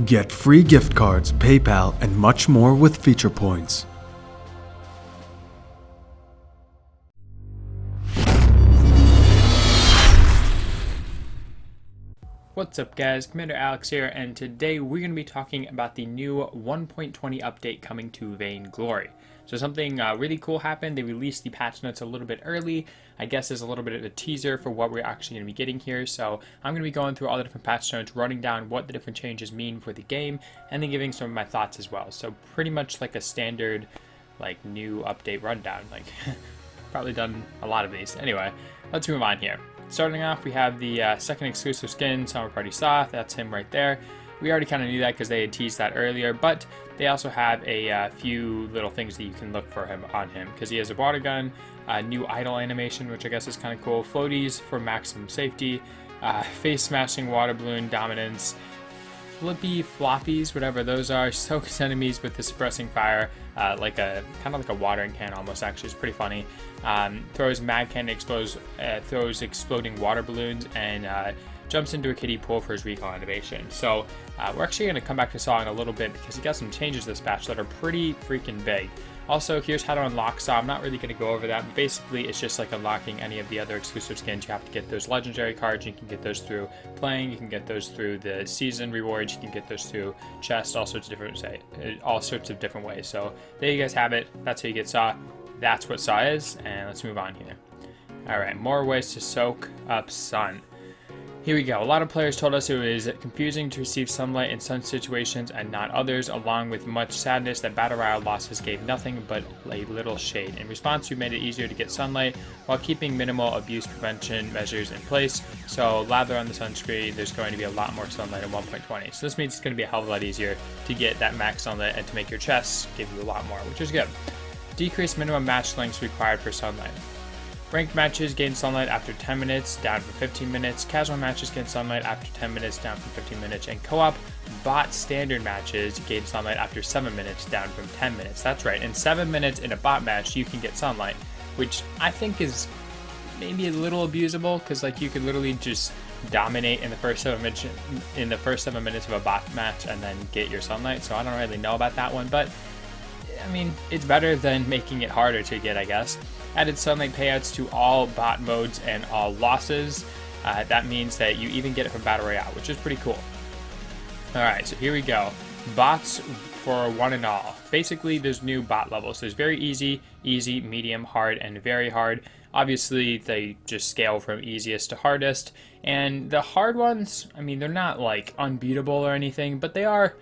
Get free gift cards, PayPal, and much more with feature points. What's up guys, Commander Alex here, and today we're going to be talking about the new 1.20 update coming to Vainglory. So something really cool happened. They released the patch notes a little bit early. I guess there's a little bit of a teaser for what we're actually going to be getting here. So I'm going to be going through all the different patch notes, running down what the different changes mean for the game, and then giving some of my thoughts as well. So pretty much like a standard like new update rundown. Like probably done a lot of these. Anyway, let's move on here. Starting off, we have the second exclusive skin, Summer Party Soth. That's him right there. We already kind of knew that because they had teased that earlier, but they also have a few little things that you can look for him on him, because he has a water gun, new idle animation, which I guess is kind of cool, floaties for maximum safety, face smashing water balloon dominance, flippy floppies, whatever those are, soaks enemies with the suppressing fire, like a kind of like a watering can almost. Actually, it's pretty funny. Throws mad cannon, throws exploding water balloons, and jumps into a kiddie pool for his recall animation. So we're actually going to come back to Saw in a little bit because he got some changes this patch that are pretty freaking big. Also, here's how to unlock Saw. I'm not really going to go over that, but basically it's just like unlocking any of the other exclusive skins. You have to get those legendary cards. You can get those through playing. You can get those through the season rewards. You can get those through chests, all sorts of different ways. So there you guys have it. That's how you get Saw. That's what Saw is, and let's move on here. Alright, more ways to soak up sun. Here we go. A lot of players told us it was confusing to receive sunlight in some situations and not others, along with much sadness that Battle Royale losses gave nothing but a little shade. In response, we made it easier to get sunlight while keeping minimal abuse prevention measures in place. So lather on the sunscreen, there's going to be a lot more sunlight in 1.20. So this means it's going to be a hell of a lot easier to get that max sunlight and to make your chests give you a lot more, which is good. Decrease minimum match lengths required for sunlight. Ranked matches gain sunlight after 10 minutes, down from 15 minutes. Casual matches gain sunlight after 10 minutes, down from 15 minutes. And co-op bot standard matches gain sunlight after 7 minutes, down from 10 minutes. That's right, in 7 minutes in a bot match, you can get sunlight, which I think is maybe a little abusable, because like you could literally just dominate in the first 7 minutes of a bot match and then get your sunlight. So I don't really know about that one, but I mean, it's better than making it harder to get, I guess. Added sunlight payouts to all bot modes and all losses. That means that you even get it from Battle Royale, which is pretty cool. Alright, so here we go. Bots for one and all. Basically, there's new bot levels. There's very easy, medium, hard, and very hard. Obviously, they just scale from easiest to hardest. And the hard ones, I mean, they're not like unbeatable or anything, but they are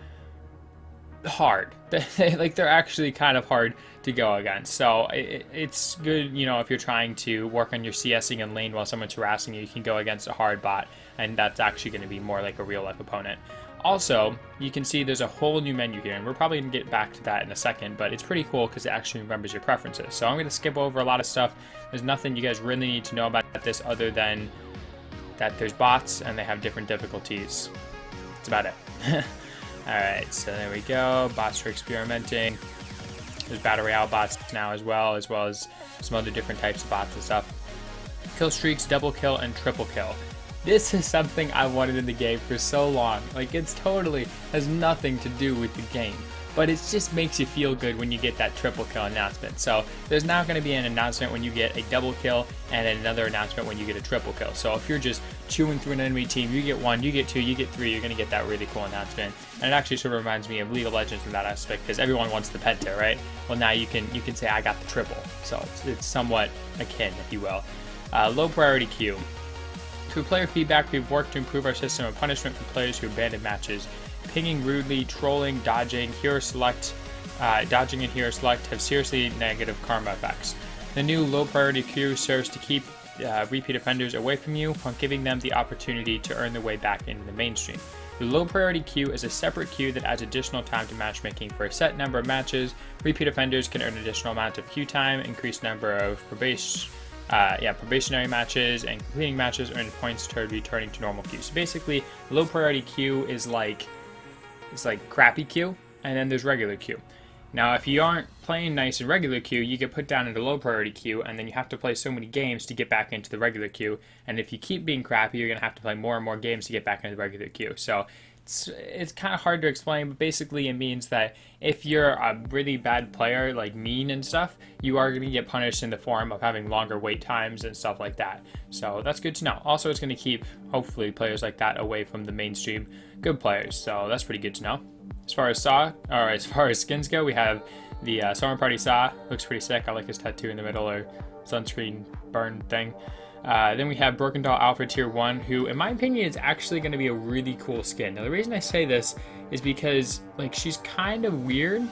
hard. They're actually kind of hard to go against. So it's good, you know, if you're trying to work on your CSing and lane while someone's harassing you, you can go against a hard bot, and that's actually going to be more like a real life opponent. Also, you can see there's a whole new menu here, and we're probably going to get back to that in a second, but it's pretty cool because it actually remembers your preferences. So I'm going to skip over a lot of stuff. There's nothing you guys really need to know about this other than that there's bots and they have different difficulties. That's about it. Alright, so there we go. Bots for experimenting. There's Battle Royale bots now as well as some other different types of bots and stuff. Kill streaks, double kill, and triple kill. This is something I wanted in the game for so long. Like, it's totally has nothing to do with the game, but it just makes you feel good when you get that triple kill announcement. So there's now going to be an announcement when you get a double kill and another announcement when you get a triple kill. So if you're just chewing through an enemy team, you get 1, you get 2, you get 3, you're going to get that really cool announcement. And it actually sort of reminds me of League of Legends in that aspect, because everyone wants the penta, right? Well, now you can say I got the triple. So it's somewhat akin, if you will. Low priority queue. Through player feedback, we've worked to improve our system of punishment for players who abandon matches. Pinging rudely, trolling, dodging, dodging and hero select have seriously negative karma effects. The new low priority queue serves to keep repeat offenders away from you while giving them the opportunity to earn their way back into the mainstream. The low priority queue is a separate queue that adds additional time to matchmaking for a set number of matches. Repeat offenders can earn additional amounts of queue time, increased number of probationary matches, and completing matches earn points toward returning to normal queue. So basically, low priority queue is like crappy queue, and then there's regular queue. Now, if you aren't playing nice in regular queue, you get put down into low priority queue, and then you have to play so many games to get back into the regular queue. And if you keep being crappy, you're going to have to play more and more games to get back into the regular queue. So it's kind of hard to explain, but basically it means that if you're a really bad player, like mean and stuff, you are going to get punished in the form of having longer wait times and stuff like that. So that's good to know. Also, it's going to keep, hopefully, players like that away from the mainstream good players. So that's pretty good to know. As far as skins go, we have the Summer Party Saw. Looks pretty sick. I like his tattoo in the middle, or sunscreen burn thing. Then we have Broken Doll Alpha Tier 1, who, in my opinion, is actually going to be a really cool skin. Now, the reason I say this is because, like, she's kind of weird.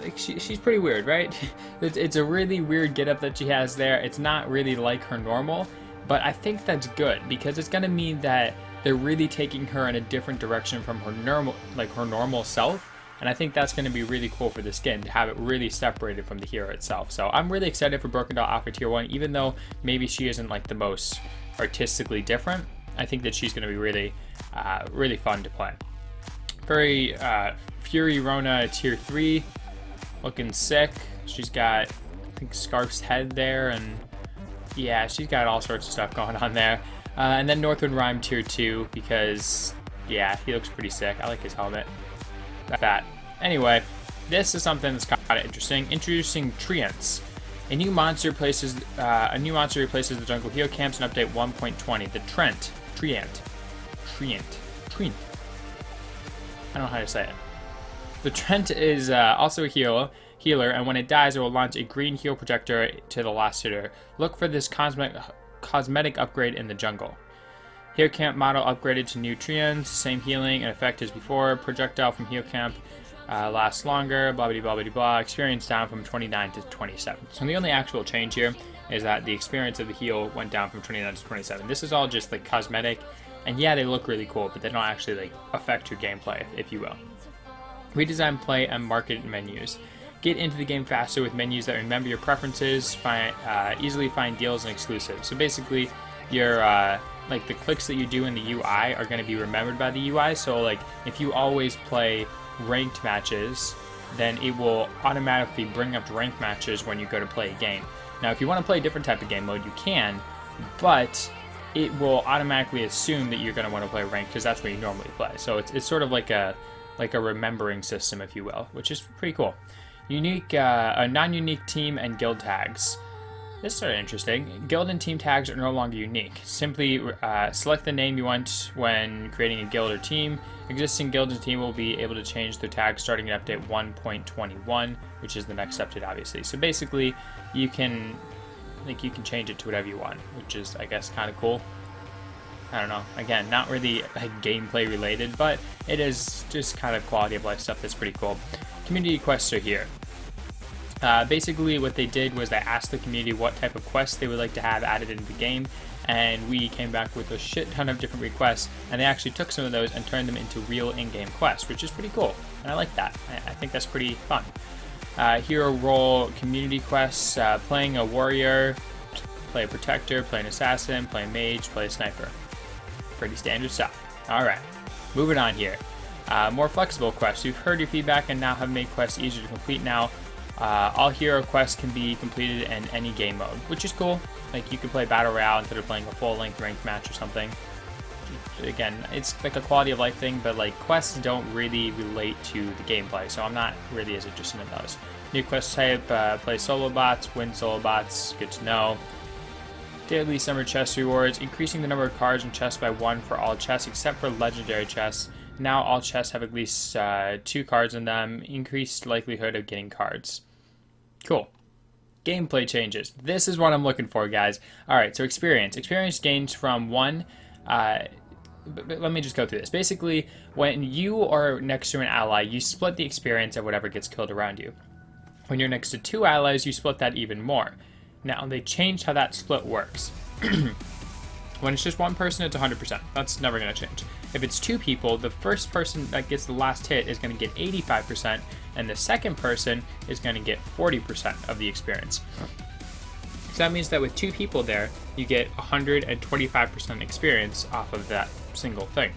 Like, she's pretty weird, right? It's a really weird getup that she has there. It's not really like her normal, but I think that's good, because it's going to mean that they're really taking her in a different direction from her normal self. And I think that's going to be really cool for the skin, to have it really separated from the hero itself. So I'm really excited for Broken Doll Alpha Tier 1, even though maybe she isn't like the most artistically different. I think that she's going to be really, really fun to play. Fury Rona Tier 3, looking sick. She's got, I think, Scarf's head there, and yeah, she's got all sorts of stuff going on there. And then Northwood Rhyme Tier 2, because, yeah, he looks pretty sick. I like his helmet. That. Anyway, this is something that's kind of interesting. Introducing Treants. A new monster replaces the jungle hero camps in update 1.20. The Treant. I don't know how to say it. The Treant is also a healer, and when it dies, it will launch a green heal projector to the last hitter. Look for this cosmetic upgrade in the jungle. Heal Camp model upgraded to new Treants, same healing and effect as before. Projectile from Heal Camp lasts longer, blah blah blah blah blah. Experience down from 29 to 27. So the only actual change here is that the experience of the heal went down from 29 to 27. This is all just like cosmetic, and yeah, they look really cool, but they don't actually like affect your gameplay, if you will. Redesign play and market menus. Get into the game faster with menus that remember your preferences, easily find deals and exclusives. So basically, your like the clicks that you do in the UI are going to be remembered by the UI. So like if you always play ranked matches, then it will automatically bring up ranked matches when you go to play a game. Now, if you want to play a different type of game mode, you can, but it will automatically assume that you're going to want to play ranked because that's where you normally play. So it's sort of like a remembering system, if you will, which is pretty cool. Unique, non-unique team and guild tags. This is sort of interesting. Guild and team tags are no longer unique. Simply select the name you want when creating a guild or team. Existing guild and team will be able to change their tags starting at update 1.21, which is the next update, obviously. So basically, you can change it to whatever you want, which is, I guess, kind of cool. I don't know. Again, not really gameplay related, but it is just kind of quality of life stuff that's pretty cool. Community quests are here. Basically, what they did was they asked the community what type of quests they would like to have added into the game, and we came back with a shit ton of different requests, and they actually took some of those and turned them into real in-game quests, which is pretty cool, and I like that. I think that's pretty fun. Hero role community quests, playing a warrior, play a protector, play an assassin, play a mage, play a sniper. Pretty standard stuff. Alright, moving on here. More flexible quests. We've heard your feedback and now have made quests easier to complete now. All hero quests can be completed in any game mode, which is cool. Like, you can play Battle Royale instead of playing a full-length ranked match or something. Again, it's like a quality of life thing, but like quests don't really relate to the gameplay, so I'm not really as interested in those. New quest type, play solo bots, win solo bots, good to know. Daily summer chest rewards, increasing the number of cards in chests by 1 for all chests except for legendary chests. Now all chests have at least 2 cards in them, increased likelihood of getting cards. Cool. Gameplay changes. This is what I'm looking for, guys. Alright, so experience. Experience gains from 1... let me just go through this. Basically, when you are next to an ally, you split the experience of whatever gets killed around you. When you're next to 2 allies, you split that even more. Now, they changed how that split works. When it's just one person, it's 100%. That's never going to change. If it's 2 people, the first person that gets the last hit is going to get 85%, and the second person is going to get 40% of the experience. So that means that with 2 people there, you get 125% experience off of that single thing.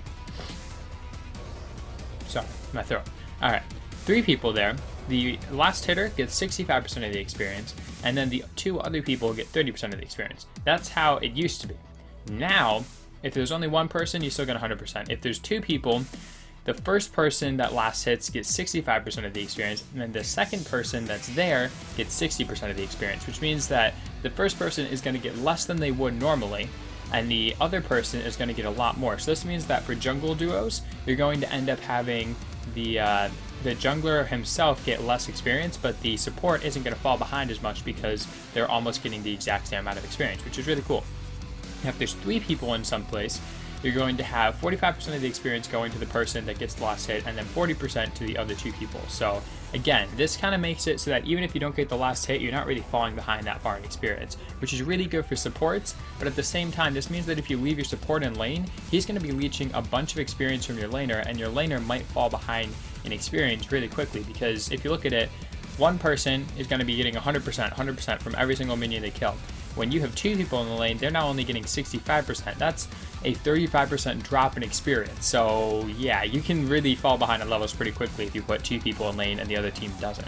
Sorry, my throat. Alright, 3 people there. The last hitter gets 65% of the experience, and then the 2 other people get 30% of the experience. That's how it used to be. Now, If there's only one person, you still get 100%. If there's two people, the first person that last hits gets 65% of the experience, and then the second person that's there gets 60% of the experience, which means that the first person is going to get less than they would normally, and the other person is going to get a lot more. So this means that for jungle duos, you're going to end up having the jungler himself get less experience, but the support isn't going to fall behind as much because they're almost getting the exact same amount of experience, which is really cool. Now, if there's 3 people in some place, you're going to have 45% of the experience going to the person that gets the last hit, and then 40% to the other 2 people. So again, this kind of makes it so that even if you don't get the last hit, you're not really falling behind that far in experience, which is really good for supports. But at the same time, this means that if you leave your support in lane, he's going to be leeching a bunch of experience from your laner, and your laner might fall behind in experience really quickly, because if you look at it, one person is going to be getting 100% from every single minion they kill. When you have 2 people in the lane, they're now only getting 65%. That's a 35% drop in experience. So yeah, you can really fall behind on levels pretty quickly if you put 2 people in lane and the other team doesn't.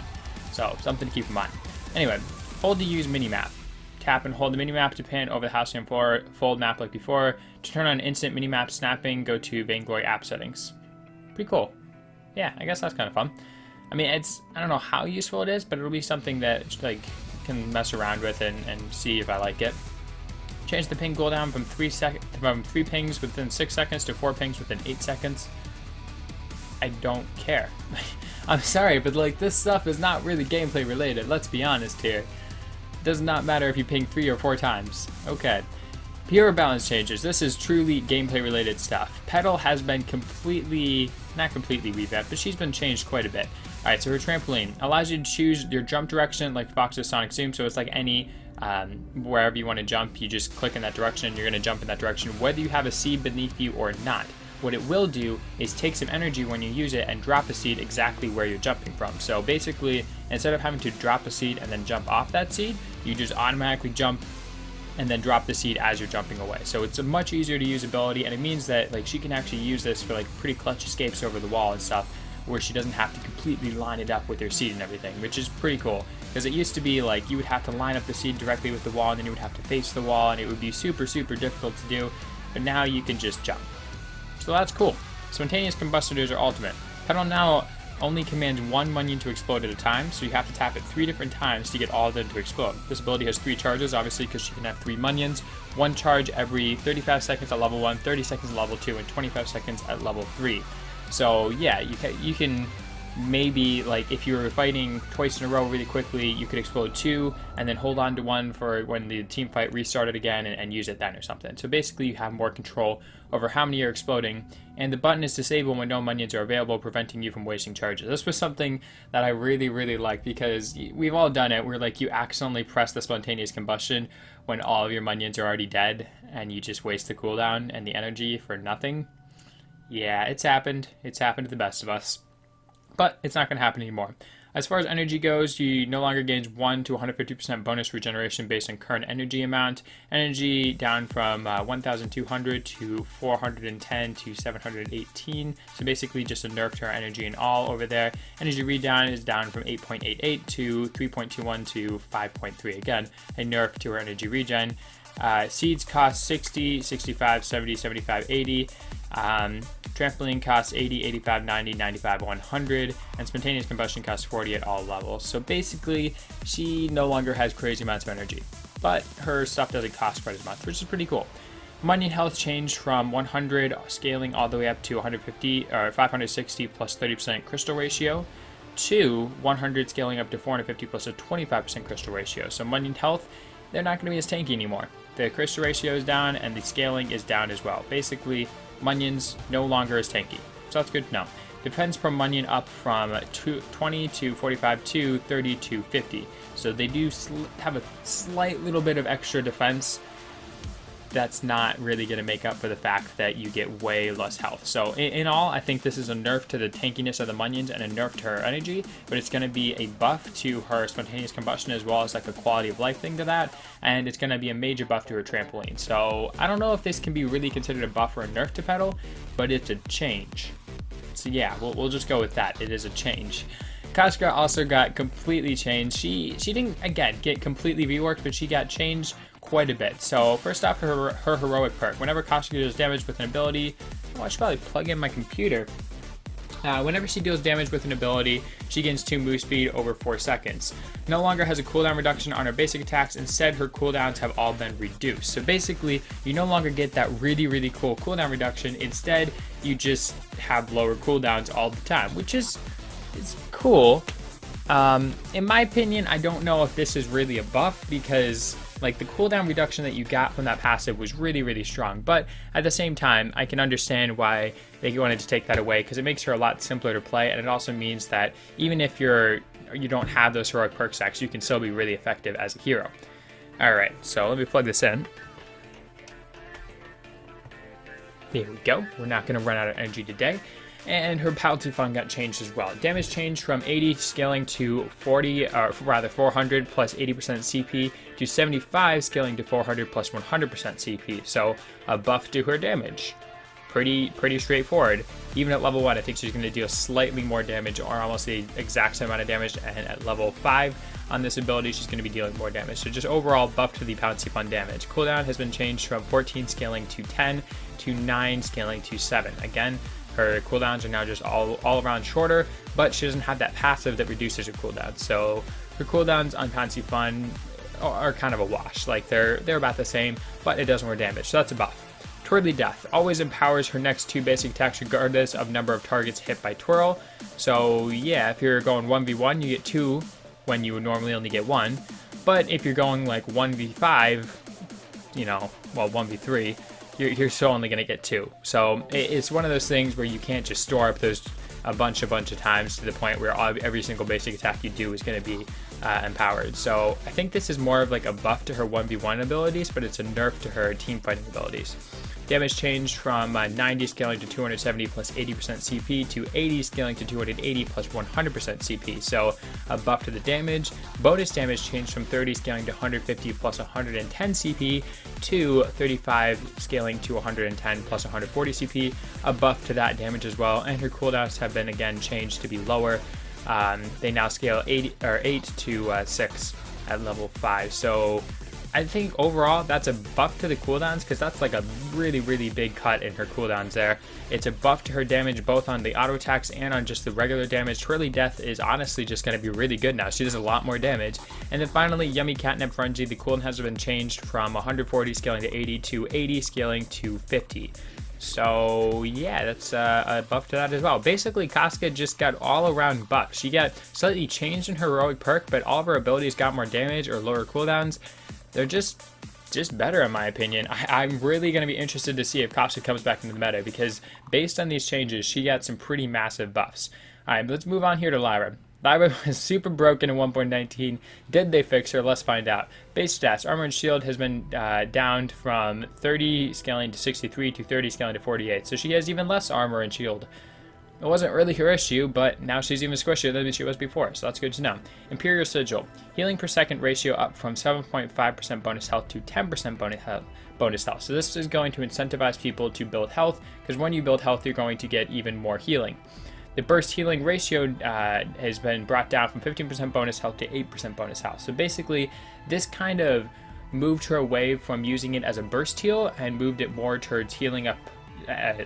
So something to keep in mind. Anyway, hold to use minimap. Tap and hold the minimap to pan over the Halcyon floor, fold map like before. To turn on instant minimap snapping, go to Vainglory app settings. Pretty cool. Yeah, I guess that's kind of fun. I mean, I don't know how useful it is, but it'll be something that like can mess around with and see if I like it. Change the ping cooldown from 3 pings within 6 seconds to 4 pings within 8 seconds. I don't care. I'm sorry, but like this stuff is not really gameplay related. Let's be honest here. It does not matter if you ping 3 or 4 times. Okay. Hero balance changes. This is truly gameplay related stuff. Petal has been not completely revamped, but she's been changed quite a bit. Alright, so her trampoline allows you to choose your jump direction like Fox's Sonic Zoom, so it's like any, wherever you want to jump, you just click in that direction, you're going to jump in that direction, whether you have a seed beneath you or not. What it will do is take some energy when you use it and drop a seed exactly where you're jumping from. So basically, instead of having to drop a seed and then jump off that seed, you just automatically jump and then drop the seed as you're jumping away. So it's a much easier to use ability, and it means that like she can actually use this for like pretty clutch escapes over the wall and stuff, where she doesn't have to completely line it up with her seed and everything, which is pretty cool. Because it used to be like you would have to line up the seed directly with the wall, and then you would have to face the wall, and it would be super difficult to do, but now you can just jump. So that's cool. Spontaneous combustors are ultimate. Petal now only commands 1 minion to explode at a time, so you have to tap it 3 different times to get all of them to explode. This ability has 3 charges, obviously, because she can have 3 minions. 1 charge every 35 seconds at level 1, 30 seconds at level 2, and 25 seconds at level 3. So yeah, you can maybe, like, if you were fighting twice in a row really quickly, you could explode 2 and then hold on to 1 for when the team fight restarted again and use it then or something. So basically you have more control over how many you're exploding, and the button is disabled when no minions are available, preventing you from wasting charges. This was something that I really liked, because we've all done it where like you accidentally press the spontaneous combustion when all of your minions are already dead and you just waste the cooldown and the energy for nothing. Yeah, it's happened. It's happened to the best of us. But it's not going to happen anymore. As far as energy goes, you no longer gains 1 to 150% bonus regeneration based on current energy amount. Energy down from 1,200 to 410 to 718. So basically just a nerf to our energy and all over there. Energy redown is down from 8.88 to 3.21 to 5.3. Again, a nerf to our energy regen. Seeds cost 60, 65, 70, 75, 80. Trampoline costs 80, 85, 90, 95, 100, and spontaneous combustion costs 40 at all levels. So basically, she no longer has crazy amounts of energy, but her stuff doesn't cost quite as much, which is pretty cool. Minion health changed from 100 scaling all the way up to 150 or 560 plus 30% crystal ratio to 100 scaling up to 450 plus a 25% crystal ratio. So minion health, they're not going to be as tanky anymore. The crystal ratio is down and the scaling is down as well. Basically, minions no longer as tanky. So that's good to know. Defense per minion up from 20 to 45 to 30 to 50. So they do have a slight little bit of extra defense. That's not really going to make up for the fact that you get way less health. So in all, I think this is a nerf to the tankiness of the minions and a nerf to her energy, but it's going to be a buff to her spontaneous combustion as well as like a quality of life thing to that, and it's going to be a major buff to her trampoline. So I don't know if this can be really considered a buff or a nerf to Petal, but it's a change. So yeah, we'll just go with that. It is a change. Koshka also got completely changed. She didn't, again, get completely reworked, but she got changed quite a bit. So first off, her heroic perk. Whenever Koshka deals damage with an ability, I should probably plug in my computer. Whenever she deals damage with an ability, she gains 2 move speed over 4 seconds. No longer has a cooldown reduction on her basic attacks, instead her cooldowns have all been reduced. So basically, you no longer get that really cool cooldown reduction, instead you just have lower cooldowns all the time, which is cool. In my opinion, I don't know if this is really a buff, because like the cooldown reduction that you got from that passive was really strong, but at the same time I can understand why they wanted to take that away, because it makes her a lot simpler to play, and it also means that even if you don't have those heroic perk stacks, you can still be really effective as a hero. Alright, so let me plug this in. There we go. We're not going to run out of energy today. And her penalty fund got changed as well. Damage changed from 80 scaling to 400 plus 80% CP to 75 scaling to 400 plus 100% CP. So a buff to her damage. Pretty straightforward. Even at level 1, I think she's going to deal slightly more damage, or almost the exact same amount of damage. And at level 5 on this ability, she's going to be dealing more damage. So just overall buff to the penalty fund damage. Cooldown has been changed from 14 scaling to 10 to 9 scaling to 7. Again, her cooldowns are now just all around shorter, but she doesn't have that passive that reduces her cooldown. So her cooldowns on Pansy Fun are kind of a wash. Like they're about the same, but it does more damage. So that's a buff. Twirly Death always empowers her next 2 basic attacks regardless of number of targets hit by Twirl. So yeah, if you're going 1v1, you get 2 when you would normally only get 1. But if you're going like 1v5, well 1v3, you're still only going to get 2. So it's one of those things where you can't just store up those a bunch of times to the point where every single basic attack you do is going to be empowered. So I think this is more of like a buff to her 1v1 abilities, but it's a nerf to her team fighting abilities. Damage changed from 90 scaling to 270 plus 80% CP to 80 scaling to 280 plus 100% CP. So a buff to the damage. Bonus damage changed from 30 scaling to 150 plus 110 CP to 35 scaling to 110 plus 140 CP. A buff to that damage as well. And her cooldowns have been again changed to be lower. They now scale 8 to 6 at level 5. So I think overall that's a buff to the cooldowns, because that's like a really big cut in her cooldowns there. It's a buff to her damage both on the auto attacks and on just the regular damage. Twirly Death is honestly just going to be really good now. She does a lot more damage. And then finally, Yummy Catnip Frenzy. The cooldown has been changed from 140 scaling to 80 to 80 scaling to 50. So yeah, that's a buff to that as well. Basically, Koshka just got all around buffs. She got slightly changed in her heroic perk, but all of her abilities got more damage or lower cooldowns. They're just better in my opinion. I'm really going to be interested to see if Koshka comes back into the meta, because based on these changes, she got some pretty massive buffs. Alright, let's move on here to Lyra. Lyra was super broken in 1.19. Did they fix her? Let's find out. Base stats. Armor and shield has been downed from 30 scaling to 63 to 30 scaling to 48. So she has even less armor and shield. It wasn't really her issue, but now she's even squishier than she was before, so that's good to know. Imperial Sigil. Healing per second ratio up from 7.5% bonus health to 10% bonus health. So this is going to incentivize people to build health, because when you build health, you're going to get even more healing. The burst healing ratio has been brought down from 15% bonus health to 8% bonus health. So basically, this kind of moved her away from using it as a burst heal and moved it more towards healing up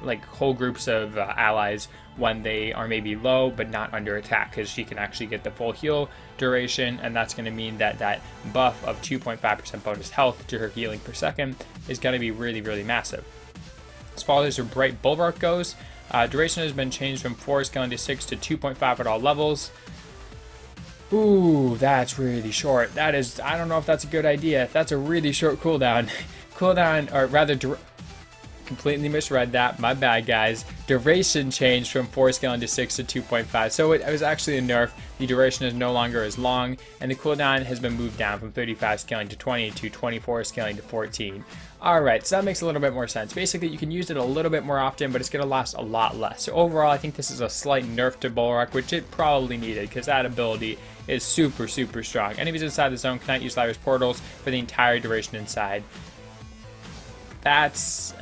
like whole groups of allies when they are maybe low but not under attack, because she can actually get the full heal duration, and that's going to mean that that buff of 2.5% bonus health to her healing per second is going to be really massive. As far as her bright bulwark goes, duration has been changed from 4 scaling to 6 to 2.5 at all levels. Ooh, that's really short. That is, I don't know if that's a good idea. That's a really short cooldown. Or rather, completely misread that. My bad, guys. Duration changed from 4 scaling to 6 to 2.5. So it was actually a nerf. The duration is no longer as long, and the cooldown has been moved down from 35 scaling to 20 to 24 scaling to 14. Alright, so that makes a little bit more sense. Basically, you can use it a little bit more often, but it's going to last a lot less. So overall, I think this is a slight nerf to Bulwark, which it probably needed, because that ability is super strong. Enemies inside the zone cannot use Lyra's portals for the entire duration inside. that's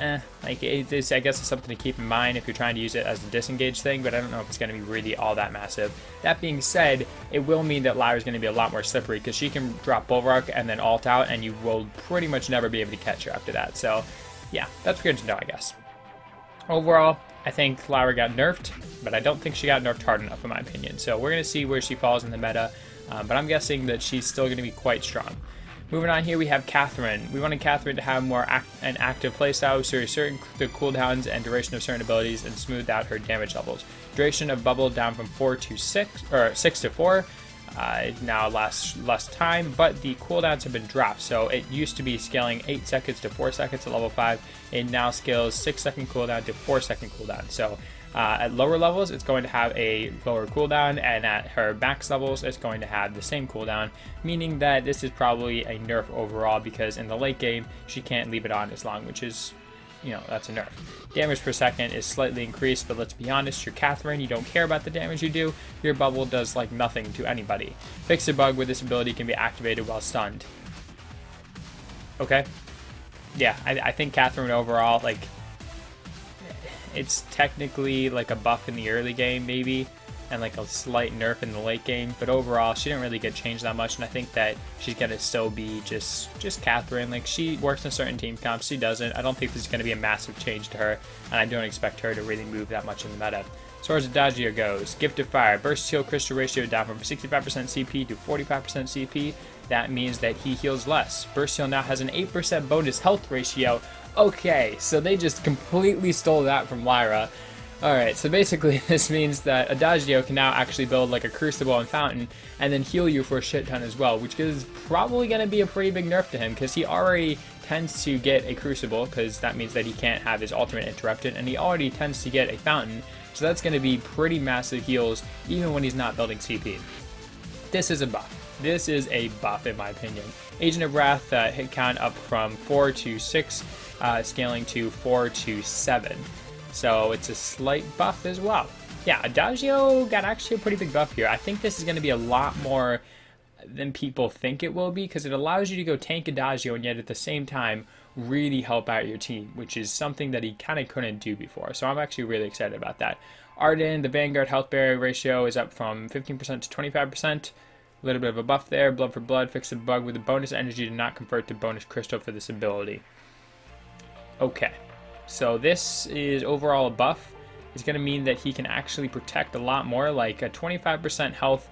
like it's, I guess it's something to keep in mind if you're trying to use it as a disengage thing, but I don't know if it's going to be really all that massive. That being said, it will mean that Lyra's going to be a lot more slippery because she can drop Bulwark and then ult out, and you will pretty much never be able to catch her after that. So yeah, that's good to know, I guess. Overall, I think Lyra got nerfed, but I don't think she got nerfed hard enough in my opinion. So we're going to see where she falls in the meta, but I'm guessing that she's still going to be quite strong. Moving on here, we have Catherine. We wanted Catherine to have more an active playstyle, so certain the cooldowns and duration of certain abilities, and smooth out her damage levels. Duration of bubble down from 4 to 6, or 6 to 4. It now lasts less time, but the cooldowns have been dropped. So it used to be scaling 8 seconds to 4 seconds at level 5. It now scales 6-second cooldown to 4-second cooldown. So at lower levels, it's going to have a lower cooldown, and at her max levels, it's going to have the same cooldown, meaning that this is probably a nerf overall, because in the late game, she can't leave it on as long, which is, you know, that's a nerf. Damage per second is slightly increased, but let's be honest, you're Catherine, you don't care about the damage you do. Your bubble does like nothing to anybody. Fix a bug where this ability can be activated while stunned. Okay. Yeah, I think Catherine overall, like, it's technically like a buff in the early game maybe, and like a slight nerf in the late game, but overall she didn't really get changed that much, and I think that she's gonna still be just Catherine. Like, she works in certain team comps, she doesn't. I don't think this is gonna be a massive change to her, and I don't expect her to really move that much in the meta. As far as Adagio goes, Gift of Fire, burst heal crystal ratio down from 65% CP to 45% CP. That means that he heals less. Burst heal now has an 8% bonus health ratio. Okay, so they just completely stole that from Lyra. Alright, so basically this means that Adagio can now actually build like a Crucible and Fountain and then heal you for a shit ton as well, which is probably going to be a pretty big nerf to him, because he already tends to get a Crucible, because that means that he can't have his ultimate interrupted, and he already tends to get a Fountain, so that's going to be pretty massive heals even when he's not building CP. This is a buff. This is a buff in my opinion. Agent of Wrath hit count up from 4 to 6, scaling to 4 to 7. So it's a slight buff as well. Yeah, Adagio got actually a pretty big buff here. I think this is going to be a lot more than people think it will be, because it allows you to go tank Adagio and yet at the same time really help out your team, which is something that he kind of couldn't do before. So I'm actually really excited about that. Arden, the Vanguard health barrier ratio is up from 15% to 25%. A little bit of a buff there. Blood for blood, fix the bug with the bonus energy to not convert to bonus crystal for this ability. Okay, so this is overall a buff. It's going to mean that he can actually protect a lot more, like a 25% health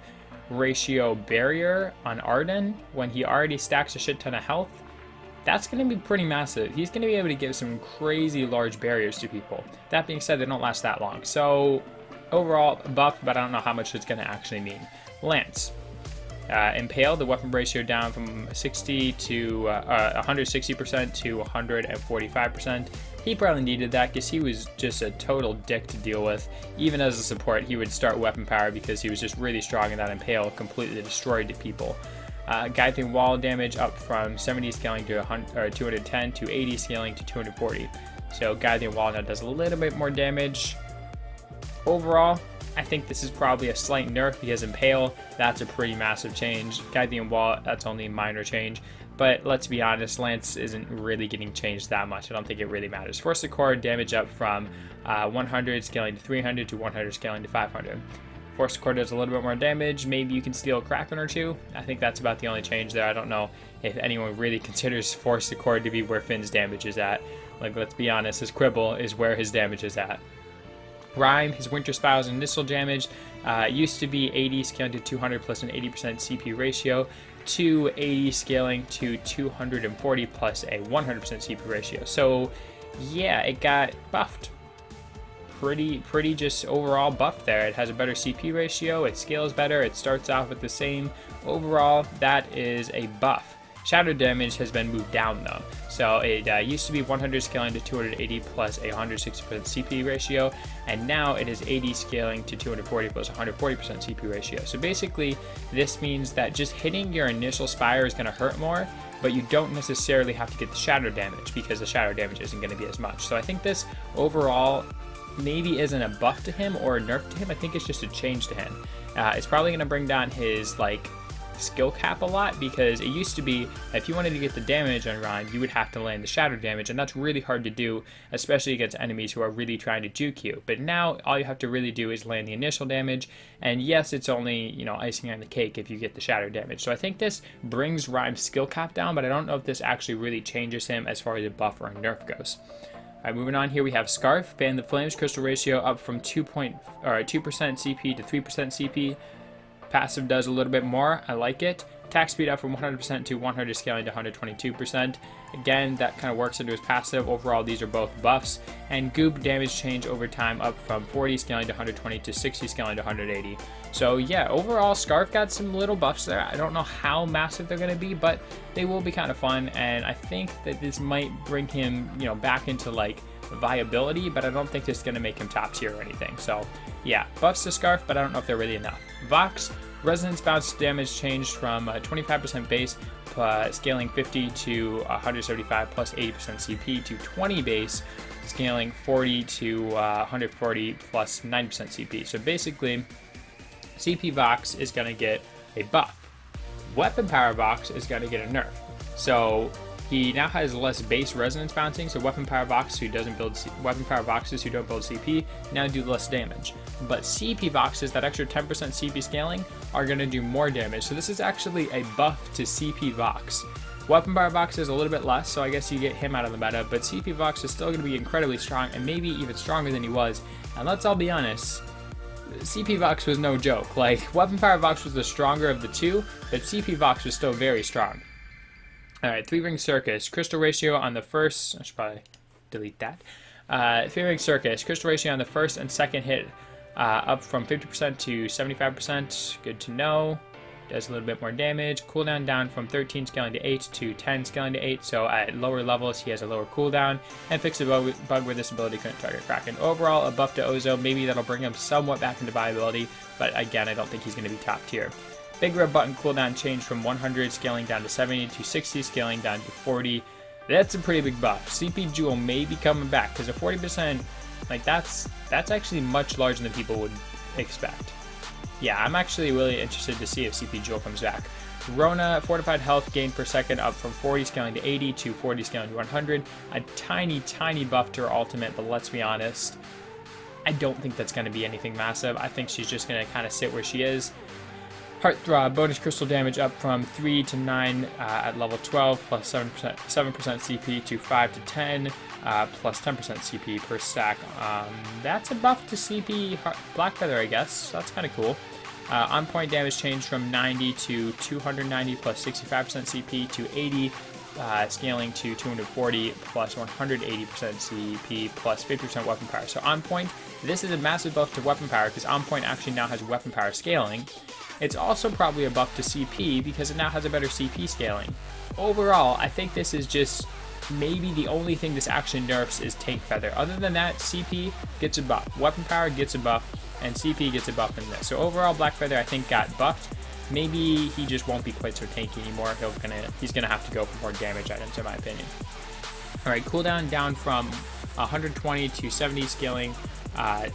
ratio barrier on Arden when he already stacks a shit ton of health. That's going to be pretty massive. He's going to be able to give some crazy large barriers to people. That being said, they don't last that long. So overall a buff, but I don't know how much it's going to actually mean. Lance. Impale, the weapon ratio down from 60 to 160% to 145%. He probably needed that because he was just a total dick to deal with. Even as a support, he would start weapon power because he was just really strong, and that Impale completely destroyed people. Guiding wall damage up from 70 scaling to 210 to 80 scaling to 240. So Guiding wall now does a little bit more damage. Overall, I think this is probably a slight nerf because Impale, that's a pretty massive change. Guiding Wall, that's only a minor change. But let's be honest, Lance isn't really getting changed that much. I don't think it really matters. Force the Core, damage up from 100 scaling to 300 to 100 scaling to 500. Force the Core does a little bit more damage. Maybe you can steal a Kraken or two. I think that's about the only change there. I don't know if anyone really considers Force the Core to be where Finn's damage is at. Like, let's be honest, his Quibble is where his damage is at. Rhyme, his Winter Spow's initial damage used to be 80 scaling to 200 plus an 80% CP ratio to 80 scaling to 240 plus a 100% CP ratio. So yeah, it got buffed. Pretty just overall buffed there. It has a better CP ratio, it scales better, it starts off with the same. Overall, that is a buff. Shadow damage has been moved down though. So it used to be 100 scaling to 280 plus a 160% CP ratio, and now it is 80 scaling to 240 plus 140% CP ratio. So basically, this means that just hitting your initial Spire is going to hurt more, but you don't necessarily have to get the shadow damage because the shadow damage isn't going to be as much. So I think this overall maybe isn't a buff to him or a nerf to him. I think it's just a change to him. It's probably going to bring down his like skill cap a lot, because it used to be if you wanted to get the damage on Rhyme, you would have to land the shatter damage, and that's really hard to do, especially against enemies who are really trying to juke you. But now all you have to really do is land the initial damage, and yes, it's only, you know, icing on the cake if you get the shatter damage. So I think this brings Rhyme's skill cap down, but I don't know if this actually really changes him as far as a buff or a nerf goes. Alright, moving on here, we have Scarf. Fan the Flames, crystal ratio up from 2% CP to 3% CP. Passive does a little bit more. I like it. Attack speed up from 100% to 100, scaling to 122%. Again, that kind of works into his passive. Overall, these are both buffs. And Goop damage change over time up from 40, scaling to 120 to 60, scaling to 180. So yeah, overall, Scarf got some little buffs there. I don't know how massive they're going to be, but they will be kind of fun. And I think that this might bring him, you know, back into like viability, but I don't think this is going to make him top tier or anything. So yeah, buffs to Scarf, but I don't know if they're really enough. Vox, resonance bounce damage changed from 25% base, scaling 50 to 175 plus 80% CP, to 20 base, scaling 40 to 140 plus 90% CP. So basically, CP Vox is going to get a buff. Weapon Power Vox is going to get a nerf. So he now has less base resonance bouncing, so Weapon Power Voxes who don't build CP now do less damage. But CP Voxes, that extra 10% CP scaling, are going to do more damage. So this is actually a buff to CP Vox. Weapon Power Vox is a little bit less, so I guess you get him out of the meta, but CP Vox is still going to be incredibly strong, and maybe even stronger than he was. And let's all be honest, CP Vox was no joke. Like, Weapon Power Vox was the stronger of the two, but CP Vox was still very strong. Alright, 3-Ring Circus. Crystal ratio on the first... I should probably delete that. 3-Ring Circus. Crystal ratio on the first and second hit up from 50% to 75%. Good to know. Does a little bit more damage. Cooldown down from 13 scaling to 8 to 10 scaling to 8. So at lower levels, he has a lower cooldown. And fix a bug where this ability couldn't target Kraken. Overall, a buff to Ozo. Maybe that'll bring him somewhat back into viability. But again, I don't think he's going to be top tier. Big Red Button cooldown changed from 100 scaling down to 70 to 60 scaling down to 40. That's a pretty big buff. CP Jewel may be coming back because a 40%, like that's actually much larger than people would expect. Yeah, I'm actually really interested to see if CP Jewel comes back. Rona, fortified health gain per second up from 40 scaling to 80 to 40 scaling to 100. A tiny buff to her ultimate, but let's be honest, I don't think that's going to be anything massive. I think she's just going to kind of sit where she is. Heartthrob, bonus crystal damage up from 3 to 9 at level 12, plus 7% CP to 5 to 10, plus 10% CP per stack. That's a buff to CP Blackfeather, I guess. That's kind of cool. On point damage changed from 90 to 290, plus 65% CP to 80, scaling to 240, plus 180% CP, plus 50% weapon power. So on point, this is a massive buff to weapon power, because on point actually now has weapon power scaling. It's also probably a buff to CP because it now has a better CP scaling. Overall, I think this is just maybe the only thing this action nerfs is Tank Feather. Other than that, CP gets a buff, Weapon Power gets a buff, and CP gets a buff in this. So overall, Black Feather I think got buffed. Maybe he just won't be quite so tanky anymore. He's gonna have to go for more damage items in my opinion. Alright, cooldown down from 120 to 70 scaling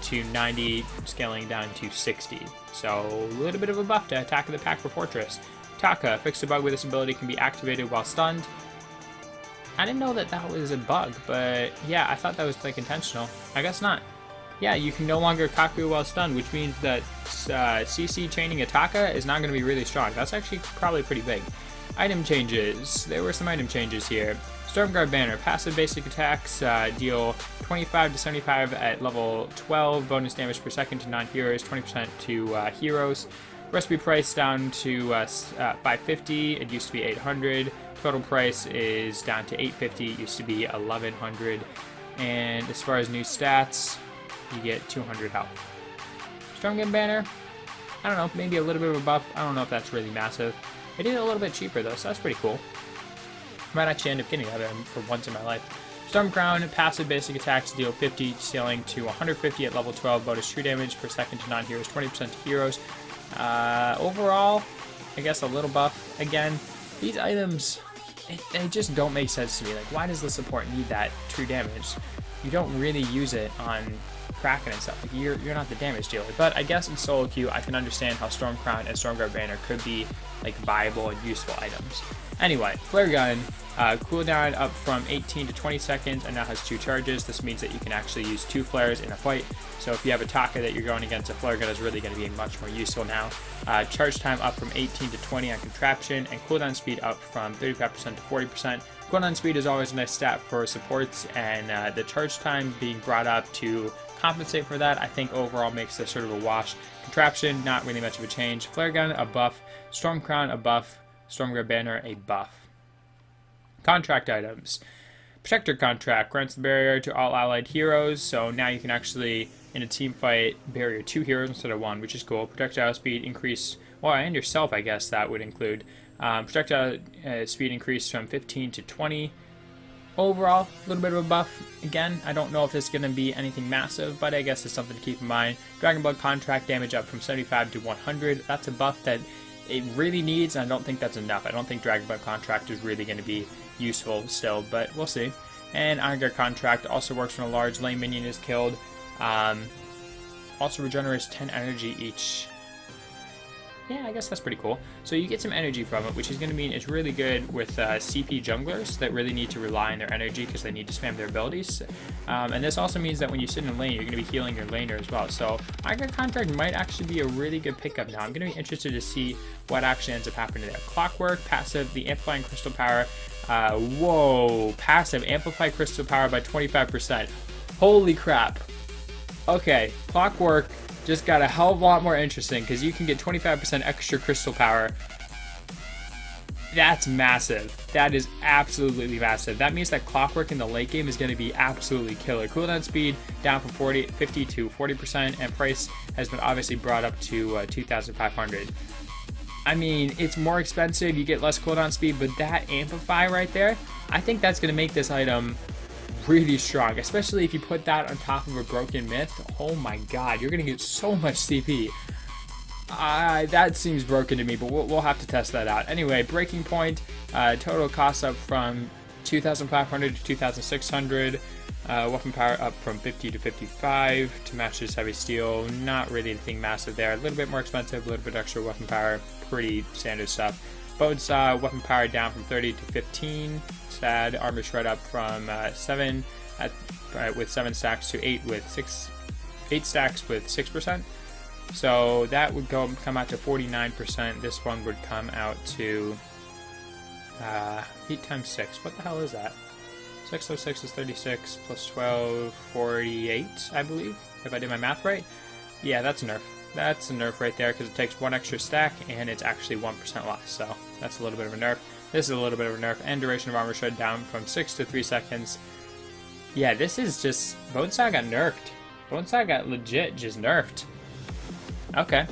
to 90 scaling down to 60. So a little bit of a buff to Attack of the Pack for Fortress. Taka, fix a bug where this ability can be activated while stunned. I didn't know that that was a bug, but yeah, I thought that was like intentional. I guess not. Yeah, you can no longer Kaku while stunned, which means that CC chaining Ataka is not going to be really strong. That's actually probably pretty big. Item changes. There were some item changes here. Stormguard Banner, passive basic attacks deal 25 to 75 at level 12, bonus damage per second to non-heroes, 20% to heroes. Recipe price down to 550, it used to be 800. Total price is down to 850, it used to be 1100. And as far as new stats, you get 200 health. Stormguard Banner, I don't know, maybe a little bit of a buff. I don't know if that's really massive. It is a little bit cheaper though, so that's pretty cool. Might actually end up getting that for once in my life. Storm Crown, passive basic attacks deal 50, scaling to 150 at level 12, bonus true damage per second to non-heroes, 20% to heroes. Overall, I guess a little buff. Again, these items, they just don't make sense to me. Like, why does the support need that true damage? you don't really use it on Kraken and stuff. Like, you're not the damage dealer. But I guess in solo queue, I can understand how Storm Crown and Stormguard Banner could be like viable and useful items. Anyway, Flare Gun, cooldown up from 18 to 20 seconds and now has 2 charges. This means that you can actually use 2 flares in a fight. So if you have a Taka that you're going against, a Flare Gun is really going to be much more useful now. Charge time up from 18 to 20 on Contraption, and cooldown speed up from 35% to 40%. Cooldown speed is always a nice stat for supports, and the charge time being brought up to compensate for that, I think overall makes this sort of a wash. Contraption, not really much of a change. Flare Gun, a buff. Storm Crown, a buff. Stormguard Banner, a buff. Contract items. Protector Contract grants the barrier to all allied heroes, so now you can actually, in a team fight, barrier 2 heroes instead of 1, which is cool. Projectile speed increase, well, and yourself, I guess that would include. Projectile speed increase from 15 to 20. Overall, a little bit of a buff. Again, I don't know if this is going to be anything massive, but I guess it's something to keep in mind. Dragon Blood Contract damage up from 75 to 100. That's a buff that it really needs, and I don't think that's enough. I don't think Dragon Blood Contract is really going to be useful still, but we'll see. And Iron Guard Contract also works when a large lane minion is killed. Also regenerates 10 energy each. Yeah, I guess that's pretty cool. So you get some energy from it, which is going to mean it's really good with CP junglers that really need to rely on their energy because they need to spam their abilities. And this also means that when you sit in a lane, you're going to be healing your laner as well. So Iron Guard Contract might actually be a really good pickup now. I'm going to be interested to see what actually ends up happening there. Clockwork, passive, the Amplifying Crystal Power. Whoa, passive, Amplify Crystal Power by 25%. Holy crap. Okay, Clockwork just got a hell of a lot more interesting because you can get 25% extra crystal power. That's massive. That is absolutely massive. That means that Clockwork in the late game is going to be absolutely killer. Cooldown speed down from 50 to 40%, and price has been obviously brought up to 2,500. I mean, it's more expensive, you get less cooldown speed, but that Amplify right there, I think that's going to make this item really strong, especially if you put that on top of a Broken Myth. Oh my god, you're gonna get so much CP. That seems broken to me, but we'll have to test that out. Anyway, Breaking Point, total cost up from 2,500 to 2,600. Weapon power up from 50 to 55 to match this heavy steel. Not really anything massive there. A little bit more expensive, a little bit extra weapon power. Pretty standard stuff. Bone Saw, weapon power down from 30 to 15. Sad. Armor shred up from 7 with 7 stacks to 8 with 8 stacks with 6%. So that would come out to 49%. This one would come out to 8 times 6. What the hell is that? 606 is 36 plus 12, 48, I believe, if I did my math right. Yeah, that's a nerf. That's a nerf right there because it takes 1 extra stack and it's actually 1% less. So that's a little bit of a nerf. This is a little bit of a nerf. And duration of armor shred down from 6 to 3 seconds. Yeah, this is just... Bonesaw got nerfed. Bonesaw got legit just nerfed. Okay.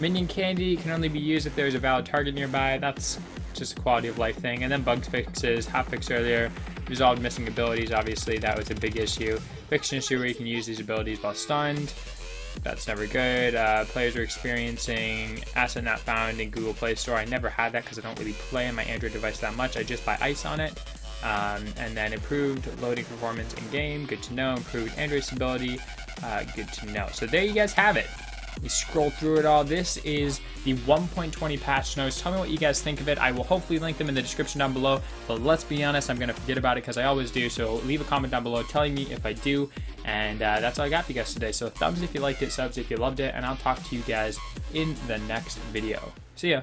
Minion candy can only be used if there's a valid target nearby. That's just a quality of life thing. And then bug fixes. Hot fix earlier. Resolved missing abilities. Obviously, that was a big issue. Fix an issue where you can use these abilities while stunned. That's never good. Players are experiencing asset not found in Google Play Store. I never had that because I don't really play on my Android device that much. I just buy ice on it. And then improved loading performance in game. Good to know. Improved Android stability. Good to know. So there you guys have it. We scroll through it all. This is the 1.20 patch notes. Tell me what you guys think of it. I will hopefully link them in the description down below, but let's be honest, I'm going to forget about it because I always do. So leave a comment down below telling me if I do. And that's all I got for you guys today. So thumbs if you liked it, subs if you loved it, and I'll talk to you guys in the next video. See ya.